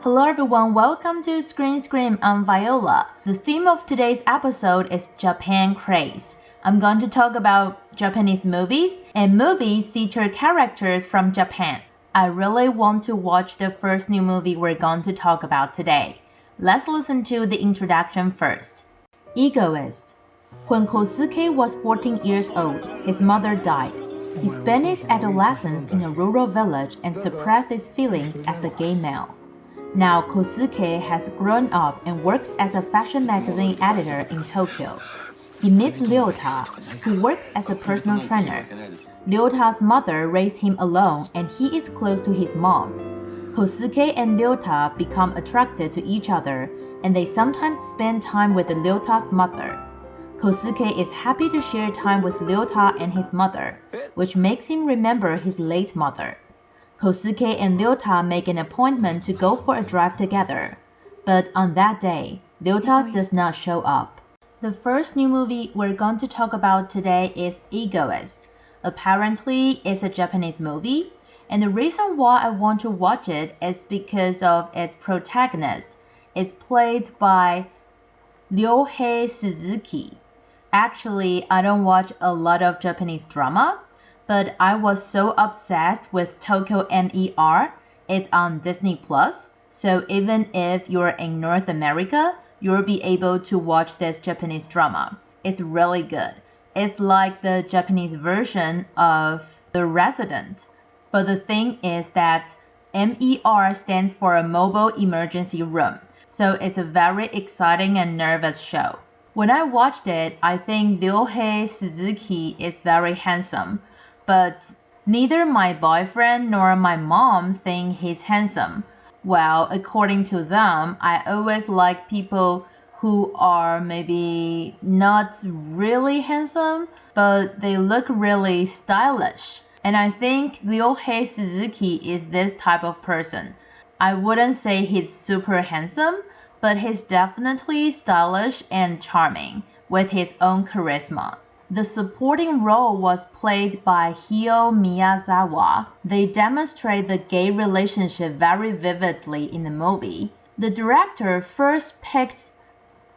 Hello everyone, welcome to Screen Scream. I'm Viola. The theme of today's episode is Japan craze. I'm going to talk about Japanese movies, and movies feature characters from Japan. I really want to watch the first new movie we're going to talk about today. Let's listen to the introduction first. Egoist. When Kosuke was 14 years old, his mother died. He spent his adolescence in a rural village and suppressed his feelings as a gay male. Now Kosuke has grown up and works as a fashion magazine editor in Tokyo. He meets Ryota, who works as a personal trainer. Ryota's mother raised him alone and he is close to his mom. Kosuke and Ryota become attracted to each other and they sometimes spend time with Ryota's mother. Kosuke is happy to share time with Ryota and his mother, which makes him remember his late mother. Kosuke and Ryota make an appointment to go for a drive together, but on that day, Ryota does not show up. The first new movie we're going to talk about today is Egoist. Apparently, it's a Japanese movie, and the reason why I want to watch it is because of its protagonist. It's played by Ryohei Suzuki. Actually, I don't watch a lot of Japanese drama, but I was so obsessed with Tokyo MER. It's on Disney Plus, so even if you're in North America, you'll be able to watch this Japanese drama. It's really good. It's like the Japanese version of The Resident. But the thing is that MER stands for a mobile emergency room, so it's a very exciting and nervous show. When I watched it, I think Ryohei Suzuki is very handsome. But neither my boyfriend nor my mom think he's handsome. Well, according to them, I always like people who are maybe not really handsome, but they look really stylish. And I think Ryohei Suzuki is this type of person. I wouldn't say he's super handsome, but he's definitely stylish and charming with his own charisma. The supporting role was played by Hio Miyazawa. They demonstrate the gay relationship very vividly in the movie. The director first picked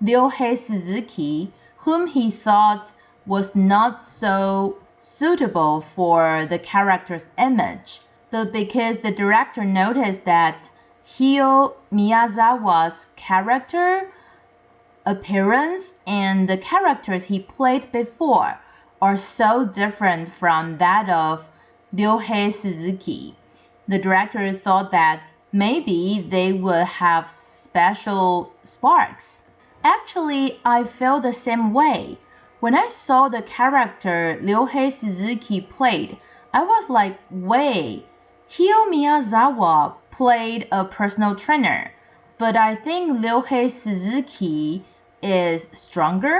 Ryohei Suzuki, whom he thought was not so suitable for the character's image, but because the director noticed that Hio Miyazawa's character appearance and the characters he played before are so different from that of Ryohei Suzuki. The director thought that maybe they would have special sparks. Actually, I felt the same way. When I saw the character Ryohei Suzuki played, I was like, wait, Hio Miyazawa played a personal trainer, but I think Ryohei Suzuki is stronger,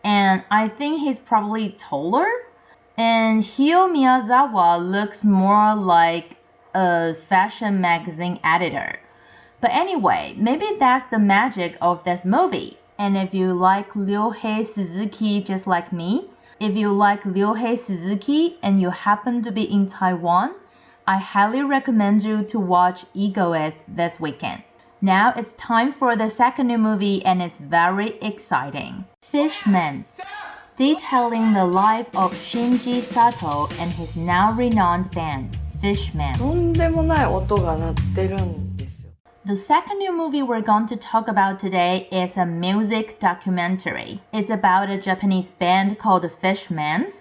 and I think he's probably taller, and Hio Miyazawa looks more like a fashion magazine editor. But anyway, maybe that's the magic of this movie. And if you like Ryohei Suzuki just like me, if you like Ryohei Suzuki and you happen to be in Taiwan, I highly recommend you to watch Egoist this weekend. Now it's time for the second new movie and it's very exciting. Fishmans, detailing the life of Shinji Sato and his now renowned band, Fishmans. とんでもない音が鳴ってるんですよ。 The second new movie we're going to talk about today is a music documentary. It's about a Japanese band called Fishmans.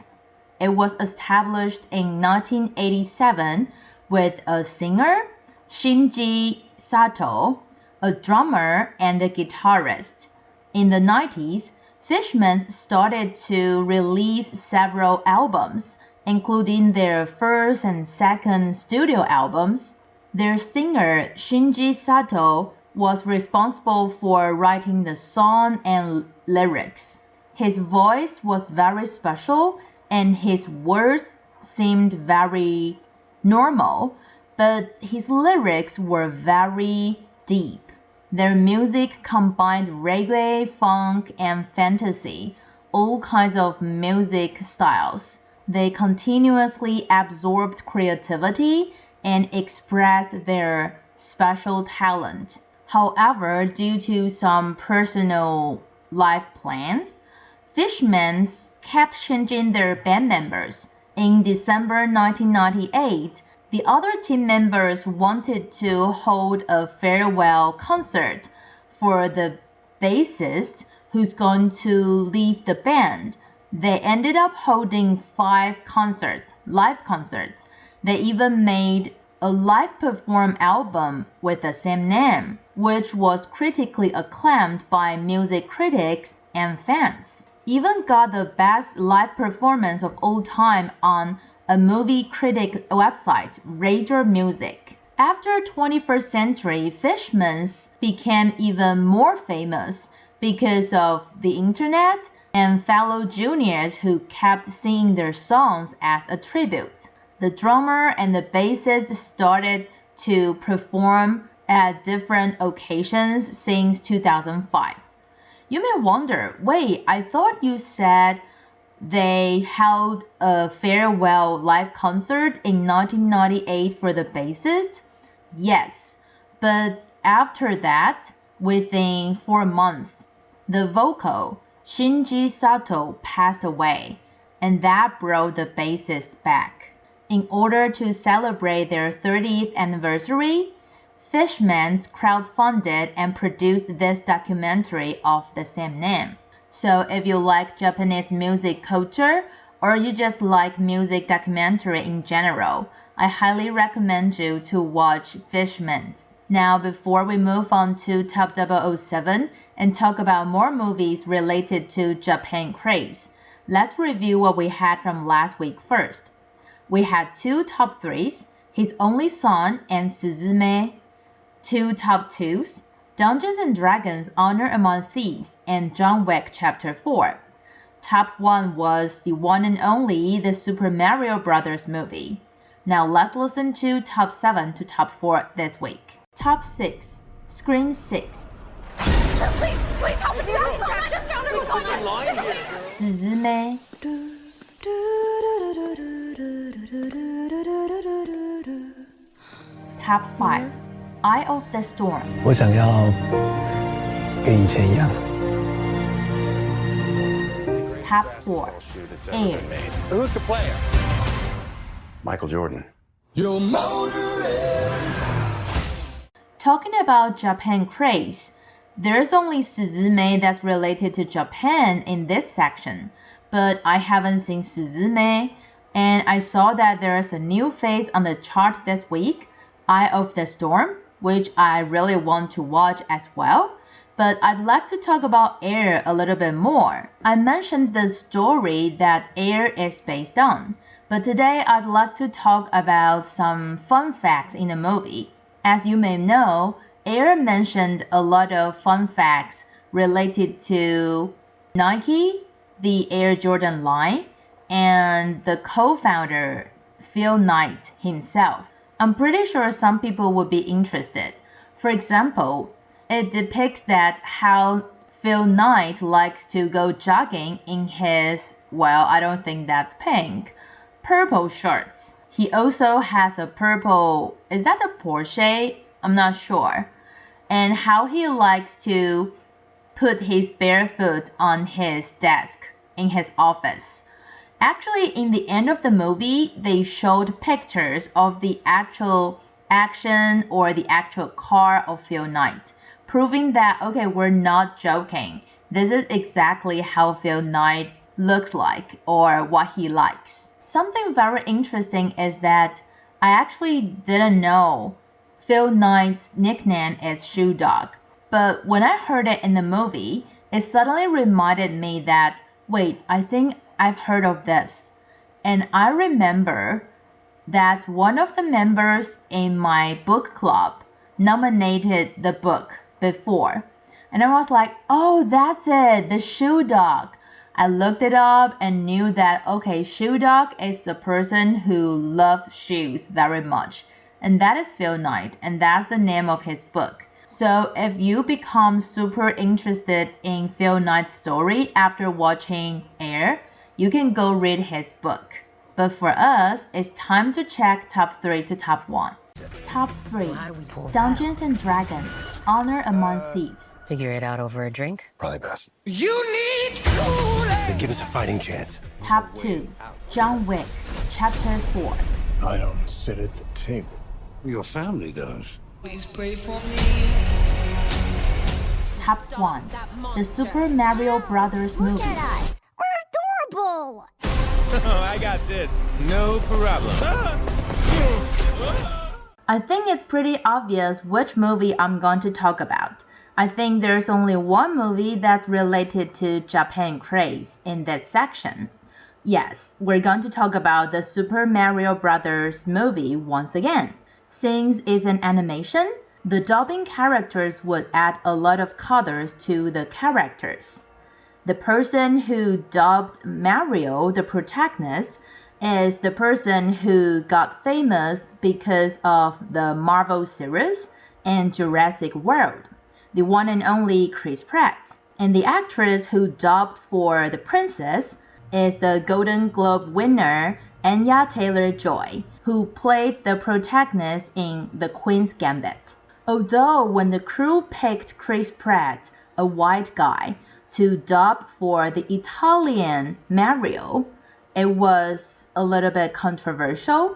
It was established in 1987 with a singer, Shinji Sato, a drummer, and a guitarist. In the 90s, Fishmans started to release several albums, including their first and second studio albums. Their singer, Shinji Sato, was responsible for writing the song and lyrics. His voice was very special and his words seemed very normal, but his lyrics were very deep. Their music combined reggae, funk, and fantasy, all kinds of music styles. They continuously absorbed creativity and expressed their special talent. However, due to some personal life plans, Fishmans kept changing their band members. In December 1998, the other team members wanted to hold a farewell concert for the bassist who's going to leave the band. They ended up holding 5 live concerts. They even made a live perform album with the same name, which was critically acclaimed by music critics and fans. Even got the best live performance of all time on a movie critic website, Radar Music. After 21st century, Fishmans became even more famous because of the internet and fellow juniors who kept singing their songs as a tribute. The drummer and the bassist started to perform at different occasions since 2005. You may wonder, wait, I thought you said they held a farewell live concert in 1998 for the bassist? Yes, but after that, within 4 months, the vocal Shinji Sato passed away, and that brought the bassist back. In order to celebrate their 30th anniversary, Fishmans crowdfunded and produced this documentary of the same name. So if you like Japanese music culture or you just like music documentary in general, I highly recommend you to watch Fishmans. Now before we move on to Top 007 and talk about more movies related to Japan craze, let's review what we had from last week first. We had 2 top 3s, His Only Son and Suzume, 2 top 2s, Dungeons and Dragons Honor Among Thieves and John Wick Chapter 4. Top 1 was the one and only the Super Mario Bros. Movie. Now let's listen to top 7 to top 4 this week. Top 6, Screen 6. Please help us! Just down here! Suzume. Top 5, Eye of the Storm. 我想要跟以前一样。 Top 4, Air. Who's the player? Michael Jordan. Talking about Japan craze, there's only Suzume that's related to Japan in this section, but I haven't seen Suzume, and I saw that there's a new face on the chart this week, Eye of the Storm, which I really want to watch as well. But I'd like to talk about Air a little bit more. I mentioned the story that Air is based on, but today I'd like to talk about some fun facts in the movie. As you may know, Air mentioned a lot of fun facts related to Nike, the Air Jordan line, and the co-founder Phil Knight himself. I'm pretty sure some people would be interested. For example, it depicts that how Phil Knight likes to go jogging in his, well, I don't think that's pink, purple shorts. He also has a purple, is that a Porsche? I'm not sure. And how he likes to put his bare foot on his desk in his office. Actually, in the end of the movie, they showed pictures of the actual action or the actual car of Phil Knight, proving that, okay, we're not joking. This is exactly how Phil Knight looks like or what he likes. Something very interesting is that I actually didn't know Phil Knight's nickname is Shoe Dog. But when I heard it in the movie, it suddenly reminded me that, wait, I think I've heard of this. And I remember that one of the members in my book club nominated the book before. And I was like, oh, that's it, the Shoe Dog. I looked it up and knew that, okay, Shoe Dog is a person who loves shoes very much. And that is Phil Knight, and that's the name of his book. So if you become super interested in Phil Knight's story after watching Air, you can go read his book. But for us, it's time to check top 3 to top 1. Top 3. Dungeons and Dragons, Honor Among Thieves. Figure it out over a drink? Probably best. They give us a fighting chance. Top 2. John Wick, Chapter 4. I don't sit at the table. Your family does. Top 1. The Super Mario Brothers movie. us. We're adorable. I got this. No problem. I think it's pretty obvious which movie I'm going to talk about. I think there's only one movie that's related to Japan craze in this section. Yes, we're going to talk about the Super Mario Brothers movie once again. Since it's an animation, the dubbing characters would add a lot of colors to the characters. The person who dubbed Mario, the protagonist, is the person who got famous because of the Marvel series and Jurassic World, the one and only Chris Pratt. And the actress who dubbed for the princess is the Golden Globe winner Anya Taylor-Joy, who played the protagonist in The Queen's Gambit. Although when the crew picked Chris Pratt, a white guy, to dub for the Italian Mario, it was a little bit controversial.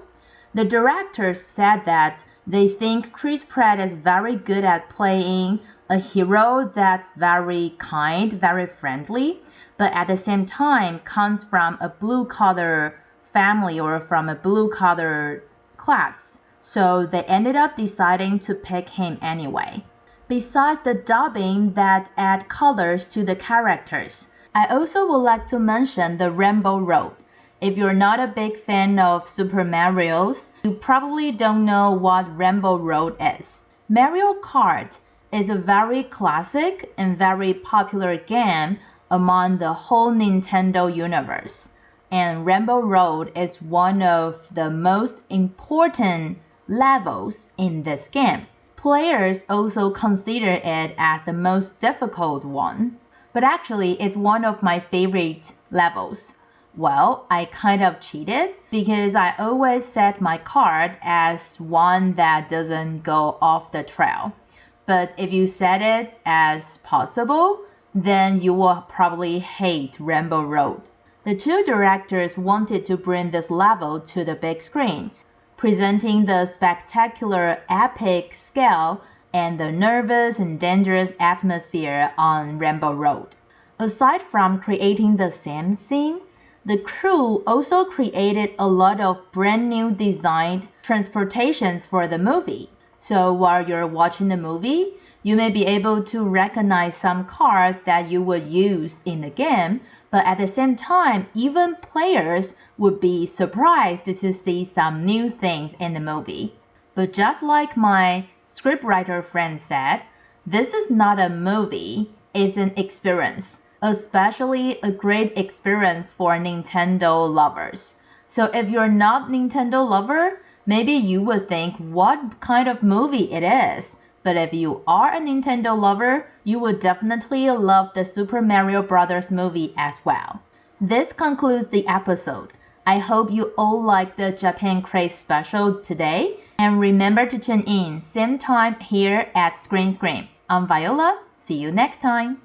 The directors said that they think Chris Pratt is very good at playing a hero that's very kind, very friendly, but at the same time comes from a blue-collar family or from a blue-collar class. So they ended up deciding to pick him anyway. Besides the dubbing that add colors to the characters, I also would like to mention the Rainbow Road. If you're not a big fan of Super Mario's, you probably don't know what Rainbow Road is. Mario Kart is a very classic and very popular game among the whole Nintendo universe. And Rainbow Road is one of the most important levels in this game. Players also consider it as the most difficult one, but actually it's one of my favorite levels. Well, I kind of cheated because I always set my card as one that doesn't go off the trail. But if you set it as possible, then you will probably hate Rainbow Road. The two directors wanted to bring this level to the big screen, presenting the spectacular epic scale and the nervous and dangerous atmosphere on Rainbow Road. Aside from creating the same scene, the crew also created a lot of brand new designed transportations for the movie. So while you're watching the movie, you may be able to recognize some cars that you would use in the game, but at the same time, even players would be surprised to see some new things in the movie. But just like my scriptwriter friend said, this is not a movie, it's an experience, especially a great experience for Nintendo lovers. So if you're not Nintendo lover, maybe you would think what kind of movie it is. But if you are a Nintendo lover, you would definitely love the Super Mario Brothers movie as well. This concludes the episode. I hope you all like the Japan Craze special today. And remember to tune in same time here at Screen Scream. I'm Viola. See you next time.